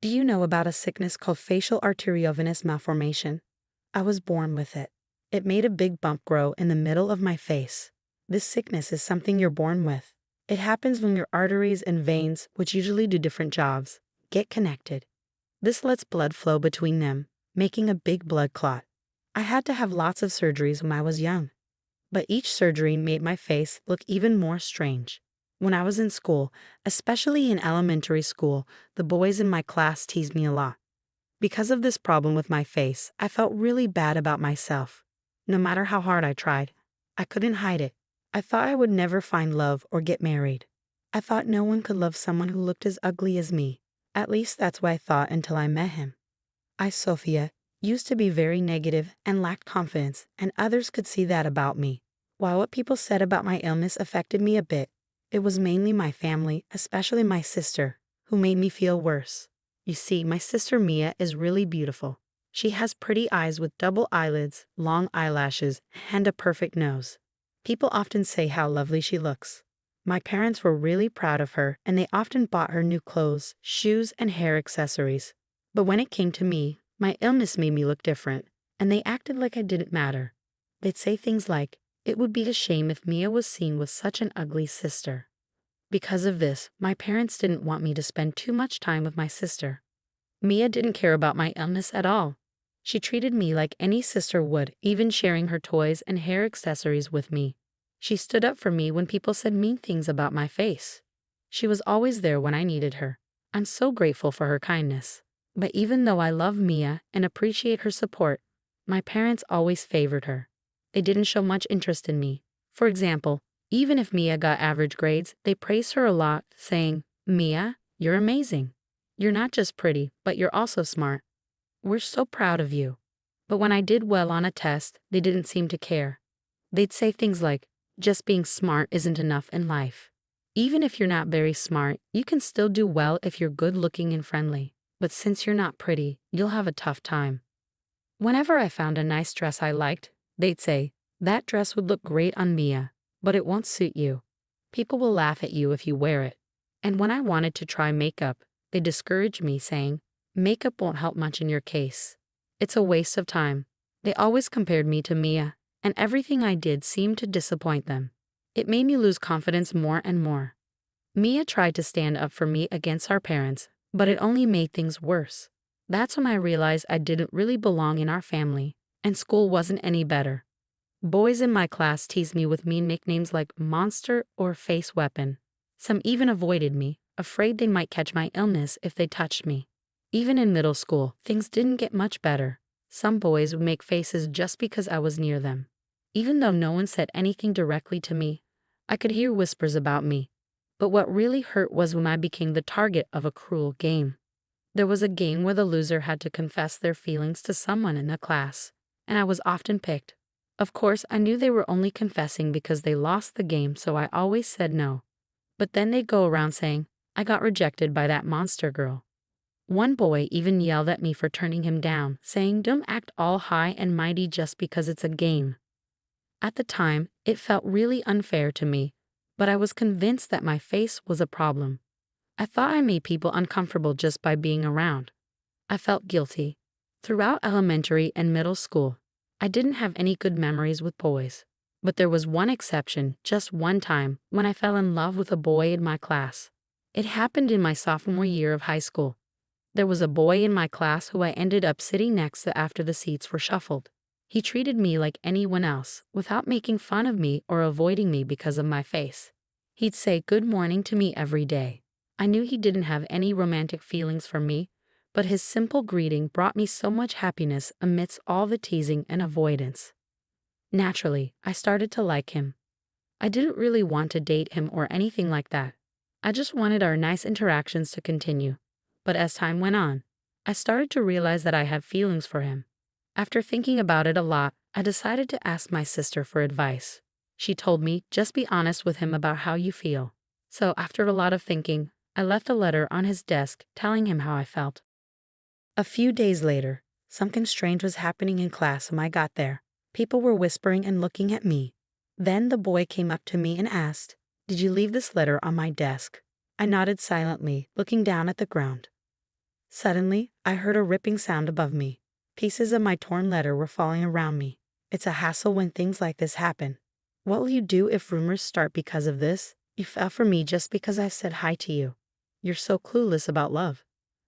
Do you know about a sickness called facial arteriovenous malformation? I was born with it. It made a big bump grow in the middle of my face. This sickness is something you're born with. It happens when your arteries and veins, which usually do different jobs, get connected. This lets blood flow between them, making a big blood clot. I had to have lots of surgeries when I was young, but each surgery made my face look even more strange. When I was in school, especially in elementary school, the boys in my class teased me a lot. Because of this problem with my face, I felt really bad about myself. No matter how hard I tried, I couldn't hide it. I thought I would never find love or get married. I thought no one could love someone who looked as ugly as me. At least that's what I thought until I met him. Sophia, used to be very negative and lacked confidence, and others could see that about me. While what people said about my illness affected me a bit, it was mainly my family, especially my sister, who made me feel worse. You see, my sister Mia is really beautiful. She has pretty eyes with double eyelids, long eyelashes, and a perfect nose. People often say how lovely she looks. My parents were really proud of her, and they often bought her new clothes, shoes, and hair accessories. But when it came to me, my illness made me look different, and they acted like I didn't matter. They'd say things like, "It would be a shame if Mia was seen with such an ugly sister." Because of this, my parents didn't want me to spend too much time with my sister. Mia didn't care about my illness at all. She treated me like any sister would, even sharing her toys and hair accessories with me. She stood up for me when people said mean things about my face. She was always there when I needed her. I'm so grateful for her kindness. But even though I love Mia and appreciate her support, my parents always favored her. They didn't show much interest in me. For example, even if Mia got average grades, they praised her a lot, saying, "Mia, you're amazing. You're not just pretty, but you're also smart. We're so proud of you." But when I did well on a test, they didn't seem to care. They'd say things like, "Just being smart isn't enough in life. Even if you're not very smart, you can still do well if you're good looking and friendly. But since you're not pretty, you'll have a tough time." Whenever I found a nice dress I liked, they'd say, "That dress would look great on Mia, but it won't suit you. People will laugh at you if you wear it." And when I wanted to try makeup, they discouraged me, saying, "Makeup won't help much in your case. It's a waste of time." They always compared me to Mia, and everything I did seemed to disappoint them. It made me lose confidence more and more. Mia tried to stand up for me against our parents, but it only made things worse. That's when I realized I didn't really belong in our family, and school wasn't any better. Boys in my class teased me with mean nicknames like monster or face weapon. Some even avoided me, afraid they might catch my illness if they touched me. Even in middle school, things didn't get much better. Some boys would make faces just because I was near them. Even though no one said anything directly to me, I could hear whispers about me. But what really hurt was when I became the target of a cruel game. There was a game where the loser had to confess their feelings to someone in the class, and I was often picked. Of course, I knew they were only confessing because they lost the game, so I always said no. But then they'd go around saying, "I got rejected by that monster girl." One boy even yelled at me for turning him down, saying, "Don't act all high and mighty just because it's a game." At the time, it felt really unfair to me, but I was convinced that my face was a problem. I thought I made people uncomfortable just by being around. I felt guilty. Throughout elementary and middle school, I didn't have any good memories with boys. But there was one exception, just one time, when I fell in love with a boy in my class. It happened in my sophomore year of high school. There was a boy in my class who I ended up sitting next to after the seats were shuffled. He treated me like anyone else, without making fun of me or avoiding me because of my face. He'd say good morning to me every day. I knew he didn't have any romantic feelings for me, but his simple greeting brought me so much happiness amidst all the teasing and avoidance. Naturally, I started to like him. I didn't really want to date him or anything like that. I just wanted our nice interactions to continue. But as time went on, I started to realize that I had feelings for him. After thinking about it a lot, I decided to ask my sister for advice. She told me, "Just be honest with him about how you feel." So after a lot of thinking, I left a letter on his desk telling him how I felt. A few days later, something strange was happening in class when I got there. People were whispering and looking at me. Then the boy came up to me and asked, "Did you leave this letter on my desk?" I nodded silently, looking down at the ground. Suddenly, I heard a ripping sound above me. Pieces of my torn letter were falling around me. It's a hassle when things like this happen. What will you do if rumors start because of this? You fell for me just because I said hi to you. You're so clueless about love.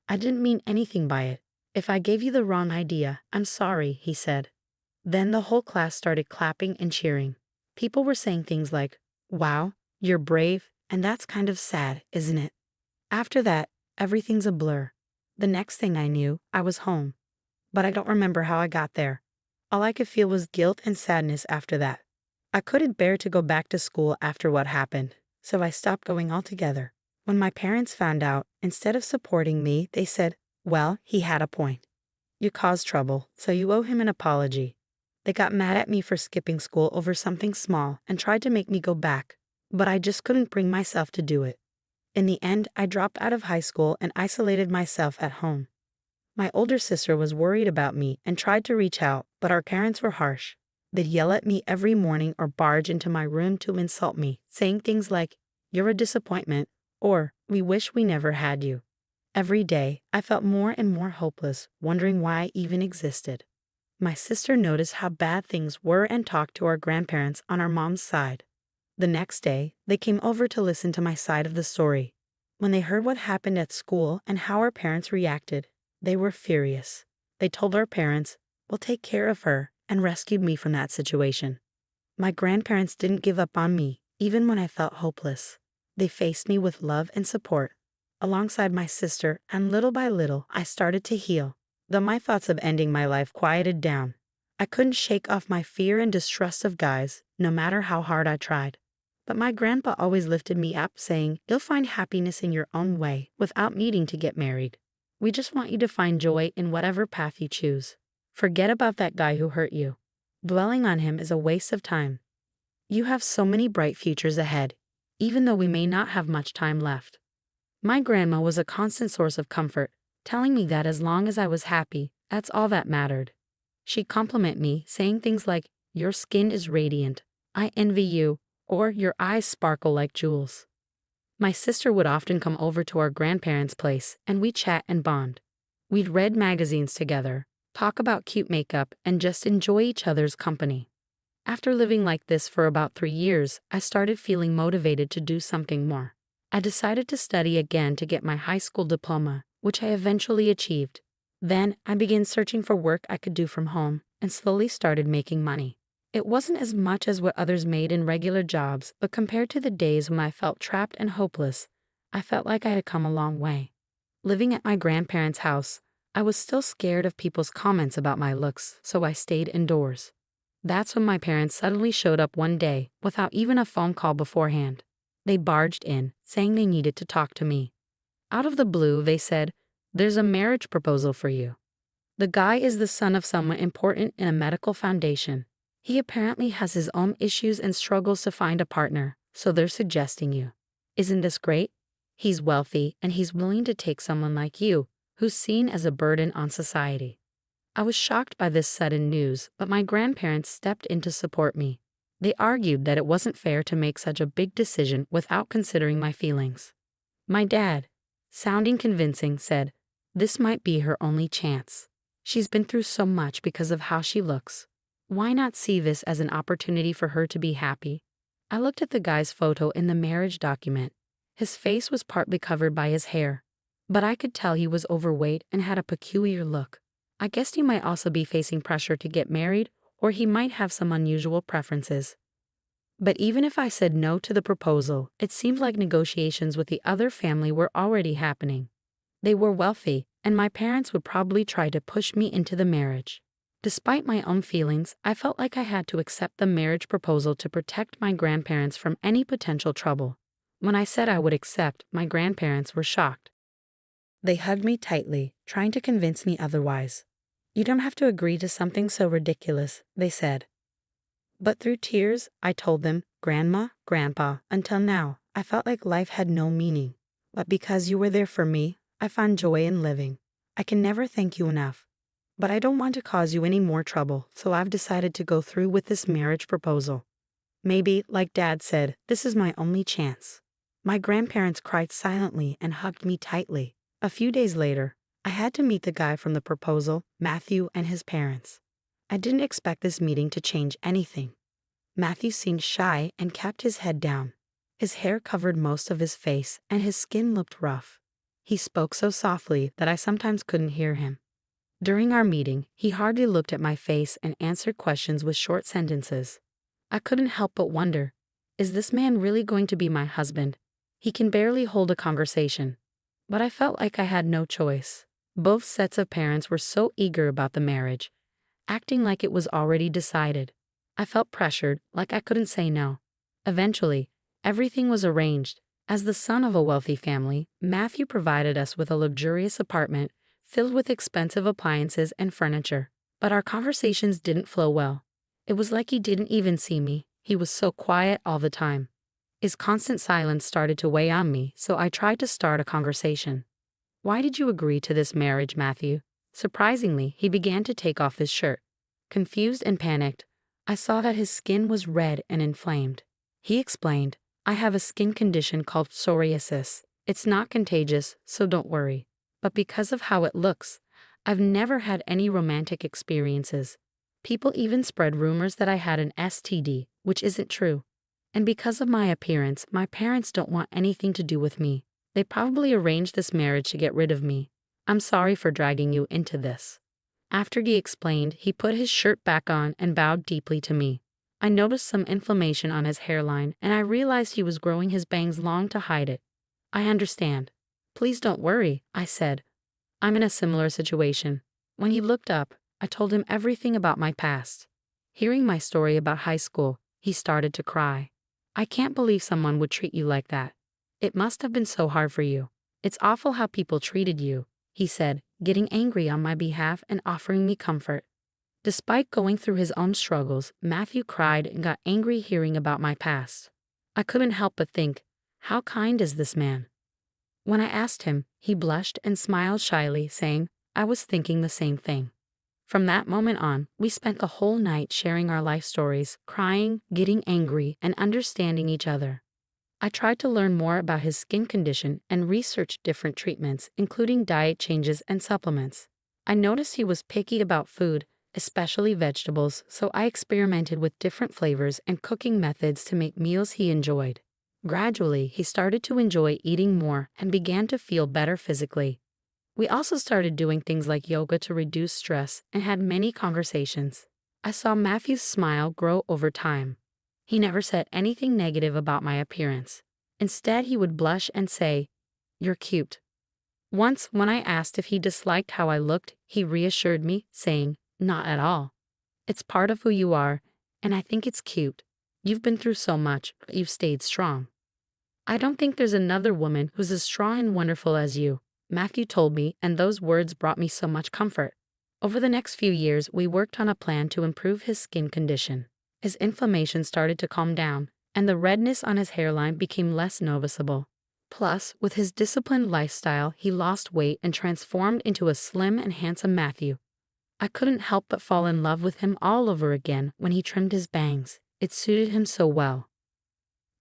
I didn't mean anything by it. If I gave you the wrong idea, I'm sorry, he said. Then the whole class started clapping and cheering. People were saying things like, wow, you're brave, and that's kind of sad, isn't it? After that, everything's a blur. The next thing I knew, I was home. But I don't remember how I got there. All I could feel was guilt and sadness after that. I couldn't bear to go back to school after what happened, so I stopped going altogether. When my parents found out, instead of supporting me, they said, well, he had a point. You caused trouble, so you owe him an apology. They got mad at me for skipping school over something small and tried to make me go back, but I just couldn't bring myself to do it. In the end, I dropped out of high school and isolated myself at home. My older sister was worried about me and tried to reach out, but our parents were harsh. They'd yell at me every morning or barge into my room to insult me, saying things like, you're a disappointment, or we wish we never had you. Every day, I felt more and more hopeless, wondering why I even existed. My sister noticed how bad things were and talked to our grandparents on our mom's side. The next day, they came over to listen to my side of the story. When they heard what happened at school and how our parents reacted, they were furious. They told our parents, we'll take care of her, and rescued me from that situation. My grandparents didn't give up on me, even when I felt hopeless. They faced me with love and support, alongside my sister, and little by little, I started to heal. Though my thoughts of ending my life quieted down, I couldn't shake off my fear and distrust of guys, no matter how hard I tried. But my grandpa always lifted me up, saying, you'll find happiness in your own way, without needing to get married. We just want you to find joy in whatever path you choose. Forget about that guy who hurt you. Dwelling on him is a waste of time. You have so many bright futures ahead, even though we may not have much time left. My grandma was a constant source of comfort, telling me that as long as I was happy, that's all that mattered. She'd compliment me, saying things like, your skin is radiant, I envy you, or your eyes sparkle like jewels. My sister would often come over to our grandparents' place, and we'd chat and bond. We'd read magazines together, talk about cute makeup, and just enjoy each other's company. After living like this for about 3 years, I started feeling motivated to do something more. I decided to study again to get my high school diploma, which I eventually achieved. Then, I began searching for work I could do from home, and slowly started making money. It wasn't as much as what others made in regular jobs, but compared to the days when I felt trapped and hopeless, I felt like I had come a long way. Living at my grandparents' house, I was still scared of people's comments about my looks, so I stayed indoors. That's when my parents suddenly showed up one day, without even a phone call beforehand. They barged in, saying they needed to talk to me. Out of the blue, they said, there's a marriage proposal for you. The guy is the son of someone important in a medical foundation. He apparently has his own issues and struggles to find a partner, so they're suggesting you. Isn't this great? He's wealthy, and he's willing to take someone like you, who's seen as a burden on society. I was shocked by this sudden news, but my grandparents stepped in to support me. They argued that it wasn't fair to make such a big decision without considering my feelings. My dad, sounding convincing, said, this might be her only chance. She's been through so much because of how she looks. Why not see this as an opportunity for her to be happy? I looked at the guy's photo in the marriage document. His face was partly covered by his hair, but I could tell he was overweight and had a peculiar look. I guessed he might also be facing pressure to get married, or he might have some unusual preferences. But even if I said no to the proposal, it seemed like negotiations with the other family were already happening. They were wealthy, and my parents would probably try to push me into the marriage. Despite my own feelings, I felt like I had to accept the marriage proposal to protect my grandparents from any potential trouble. When I said I would accept, my grandparents were shocked. They hugged me tightly, trying to convince me otherwise. You don't have to agree to something so ridiculous, they said. But through tears, I told them, Grandma, Grandpa, until now, I felt like life had no meaning. But because you were there for me, I found joy in living. I can never thank you enough. But I don't want to cause you any more trouble, so I've decided to go through with this marriage proposal. Maybe, like Dad said, this is my only chance. My grandparents cried silently and hugged me tightly. A few days later, I had to meet the guy from the proposal, Matthew, and his parents. I didn't expect this meeting to change anything. Matthew seemed shy and kept his head down. His hair covered most of his face, and his skin looked rough. He spoke so softly that I sometimes couldn't hear him. During our meeting, he hardly looked at my face and answered questions with short sentences. I couldn't help but wonder, is this man really going to be my husband? He can barely hold a conversation. But I felt like I had no choice. Both sets of parents were so eager about the marriage, acting like it was already decided. I felt pressured, like I couldn't say no. Eventually, everything was arranged. As the son of a wealthy family, Matthew provided us with a luxurious apartment filled with expensive appliances and furniture. But our conversations didn't flow well. It was like he didn't even see me. He was so quiet all the time. His constant silence started to weigh on me, so I tried to start a conversation. "Why did you agree to this marriage, Matthew?" Surprisingly, he began to take off his shirt. Confused and panicked, I saw that his skin was red and inflamed. He explained, "I have a skin condition called psoriasis. It's not contagious, so don't worry. But because of how it looks, I've never had any romantic experiences. People even spread rumors that I had an STD, which isn't true. And because of my appearance, my parents don't want anything to do with me. They probably arranged this marriage to get rid of me. I'm sorry for dragging you into this." After he explained, he put his shirt back on and bowed deeply to me. I noticed some inflammation on his hairline, and I realized he was growing his bangs long to hide it. "I understand. Please don't worry," I said. "I'm in a similar situation." When he looked up, I told him everything about my past. Hearing my story about high school, he started to cry. "I can't believe someone would treat you like that. It must have been so hard for you. It's awful how people treated you," he said, getting angry on my behalf and offering me comfort. Despite going through his own struggles, Matthew cried and got angry hearing about my past. I couldn't help but think, how kind is this man? When I asked him, he blushed and smiled shyly, saying, "I was thinking the same thing." From that moment on, we spent the whole night sharing our life stories, crying, getting angry, and understanding each other. I tried to learn more about his skin condition and researched different treatments, including diet changes and supplements. I noticed he was picky about food, especially vegetables, so I experimented with different flavors and cooking methods to make meals he enjoyed. Gradually, he started to enjoy eating more and began to feel better physically. We also started doing things like yoga to reduce stress and had many conversations. I saw Matthew's smile grow over time. He never said anything negative about my appearance. Instead, he would blush and say, "You're cute." Once, when I asked if he disliked how I looked, he reassured me, saying, "Not at all. It's part of who you are, and I think it's cute. You've been through so much, but you've stayed strong. I don't think there's another woman who's as strong and wonderful as you," Matthew told me, and those words brought me so much comfort. Over the next few years, we worked on a plan to improve his skin condition. His inflammation started to calm down, and the redness on his hairline became less noticeable. Plus, with his disciplined lifestyle, he lost weight and transformed into a slim and handsome Matthew. I couldn't help but fall in love with him all over again when he trimmed his bangs. It suited him so well.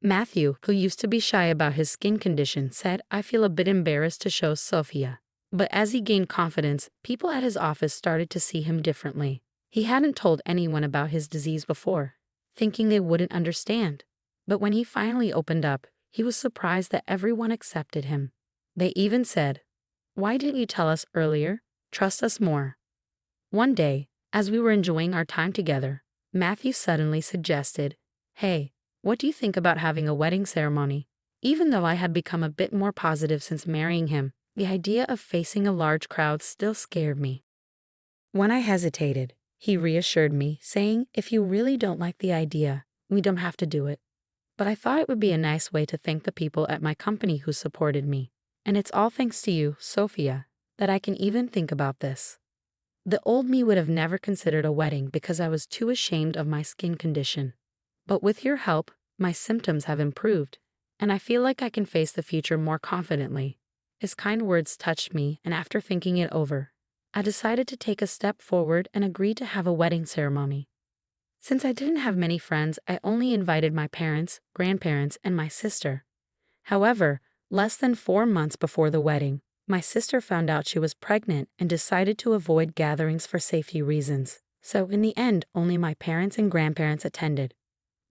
Matthew, who used to be shy about his skin condition, said, "I feel a bit embarrassed to show Sophia." But as he gained confidence, people at his office started to see him differently. He hadn't told anyone about his disease before, thinking they wouldn't understand. But when he finally opened up, he was surprised that everyone accepted him. They even said, "Why didn't you tell us earlier? Trust us more." One day, as we were enjoying our time together, Matthew suddenly suggested, "Hey, what do you think about having a wedding ceremony?" Even though I had become a bit more positive since marrying him, the idea of facing a large crowd still scared me. When I hesitated, he reassured me, saying, "If you really don't like the idea, we don't have to do it." But I thought it would be a nice way to thank the people at my company who supported me. And it's all thanks to you, Sophia, that I can even think about this. The old me would have never considered a wedding because I was too ashamed of my skin condition. But with your help, my symptoms have improved, and I feel like I can face the future more confidently. His kind words touched me, and after thinking it over, I decided to take a step forward and agreed to have a wedding ceremony. Since I didn't have many friends, I only invited my parents, grandparents, and my sister. However, less than 4 months before the wedding, My sister found out she was pregnant and decided to avoid gatherings for safety reasons. So in the end, only my parents and grandparents attended.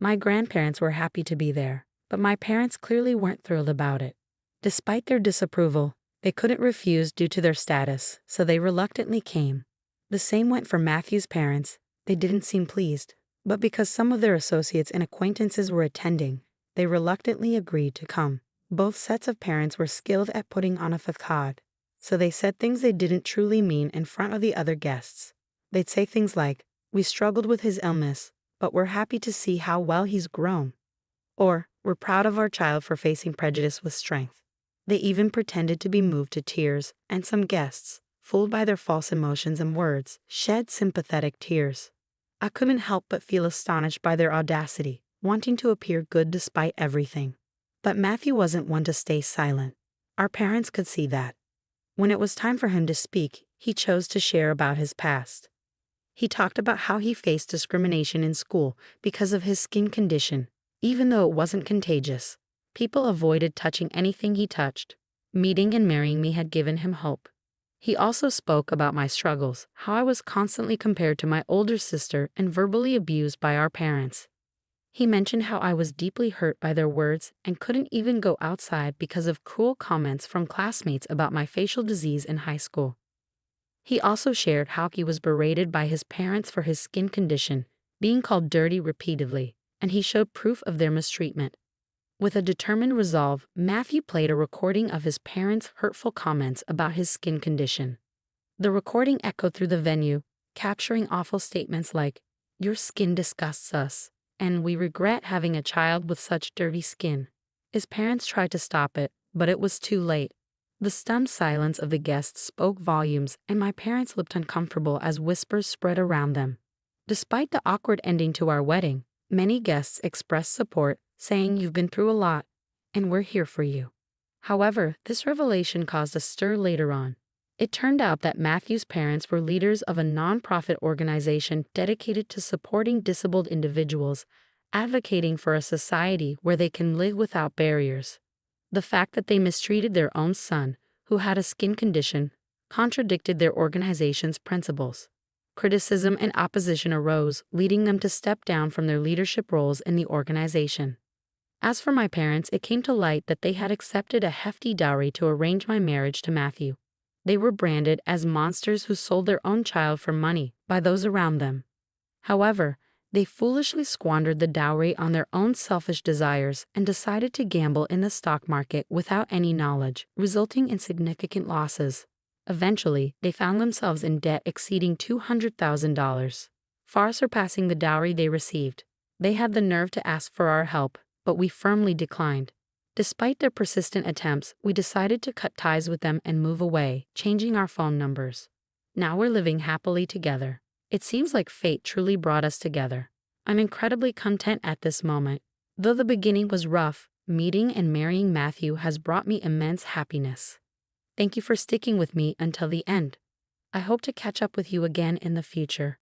My grandparents were happy to be there, but my parents clearly weren't thrilled about it. Despite their disapproval, they couldn't refuse due to their status, so they reluctantly came. The same went for Matthew's parents. They didn't seem pleased, but because some of their associates and acquaintances were attending, they reluctantly agreed to come. Both sets of parents were skilled at putting on a facade, so they said things they didn't truly mean in front of the other guests. They'd say things like, "We struggled with his illness, but we're happy to see how well he's grown." Or, "We're proud of our child for facing prejudice with strength." They even pretended to be moved to tears, and some guests, fooled by their false emotions and words, shed sympathetic tears. I couldn't help but feel astonished by their audacity, wanting to appear good despite everything. But Matthew wasn't one to stay silent. Our parents could see that. When it was time for him to speak, he chose to share about his past. He talked about how he faced discrimination in school because of his skin condition, even though it wasn't contagious. People avoided touching anything he touched. Meeting and marrying me had given him hope. He also spoke about my struggles, how I was constantly compared to my older sister and verbally abused by our parents. He mentioned how I was deeply hurt by their words and couldn't even go outside because of cruel comments from classmates about my facial disease in high school. He also shared how he was berated by his parents for his skin condition, being called dirty repeatedly, and he showed proof of their mistreatment. With a determined resolve, Matthew played a recording of his parents' hurtful comments about his skin condition. The recording echoed through the venue, capturing awful statements like, "Your skin disgusts us," and "We regret having a child with such dirty skin." His parents tried to stop it, but it was too late. The stunned silence of the guests spoke volumes, and my parents looked uncomfortable as whispers spread around them. Despite the awkward ending to our wedding, many guests expressed support, saying, "You've been through a lot, and we're here for you." However, this revelation caused a stir later on. It turned out that Matthew's parents were leaders of a nonprofit organization dedicated to supporting disabled individuals, advocating for a society where they can live without barriers. The fact that they mistreated their own son, who had a skin condition, contradicted their organization's principles. Criticism and opposition arose, leading them to step down from their leadership roles in the organization. As for my parents, it came to light that they had accepted a hefty dowry to arrange my marriage to Matthew. They were branded as monsters who sold their own child for money by those around them. However, they foolishly squandered the dowry on their own selfish desires and decided to gamble in the stock market without any knowledge, resulting in significant losses. Eventually, they found themselves in debt exceeding $200,000, far surpassing the dowry they received. They had the nerve to ask for our help, but we firmly declined. Despite their persistent attempts, we decided to cut ties with them and move away, changing our phone numbers. Now we're living happily together. It seems like fate truly brought us together. I'm incredibly content at this moment. Though the beginning was rough, meeting and marrying Matthew has brought me immense happiness. Thank you for sticking with me until the end. I hope to catch up with you again in the future.